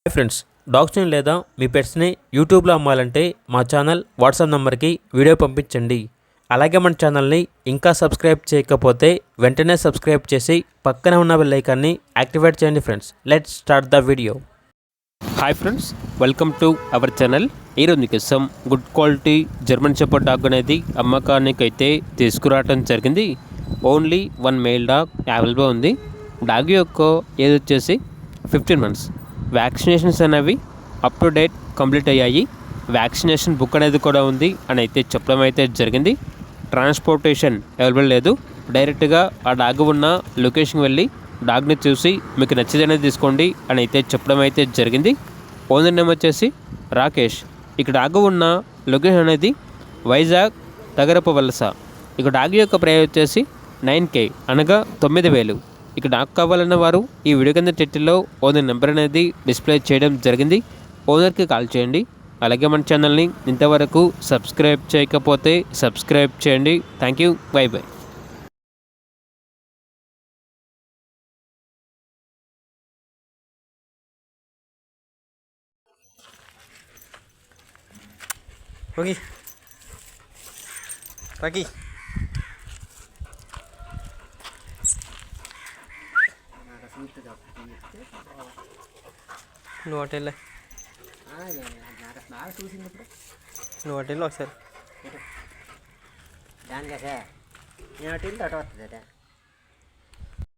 Hi friends, డాగ్స్ని లేదా మీ పెట్స్ని యూట్యూబ్లో అమ్మాలంటే మా ఛానల్ వాట్సాప్ నెంబర్కి వీడియో పంపించండి. అలాగే మన ఛానల్ని ఇంకా సబ్స్క్రైబ్ చేయకపోతే వెంటనే సబ్స్క్రైబ్ చేసి పక్కనే ఉన్న బెల్ ఐకాన్ని యాక్టివేట్ చేయండి. Friends, let's start the video. Hi friends, welcome to our channel. ఈరోజు మీకోసం good quality German shepherd dog అనేది అమ్మకానికి అయితే తీసుకురావడం జరిగింది. ఓన్లీ 1 మేల్ డాగ్ అవైలబుల్ ఉంది. డాగ్ యొక్క ఏజ్ వచ్చేసి 15 months. వ్యాక్సినేషన్స్ అనేవి అప్ టు డేట్ కంప్లీట్ అయ్యాయి. వ్యాక్సినేషన్ బుక్ అనేది కూడా ఉంది అని అయితే చెప్పడం అయితే జరిగింది. ట్రాన్స్పోర్టేషన్ అవైలబుల్ లేదు. డైరెక్ట్గా ఆ డాగ్ ఉన్న లొకేషన్కి వెళ్ళి డాగ్ని చూసి మీకు నచ్చేది అనేది తీసుకోండి అని అయితే చెప్పడం అయితే జరిగింది. ఓనర్ నేమ్ వచ్చేసి రాకేష్. ఇక డాగ్ ఉన్న లొకేషన్ అనేది వైజాగ్ తగరపు వలస. ఇక డాగ్ యొక్క ప్రైస్ వచ్చేసి 9K అనగా 9,000. ఇక డాగ్ కావాలన్న వారు ఈ వీడియో కింద టైటిల్లో ఓనర్ నెంబర్ అనేది డిస్ప్లే చేయడం జరిగింది. ఓనర్కి కాల్ చేయండి. అలాగే మన ఛానల్ని ఇంతవరకు సబ్స్క్రైబ్ చేయకపోతే సబ్స్క్రైబ్ చేయండి. Thank you. By by. Rocky. Rocky. నువ్వు హోటల్ నువ్వు హోటల్లో ఒకసారి దానికే నేను అటు వెళ్తే అటు వస్తుంది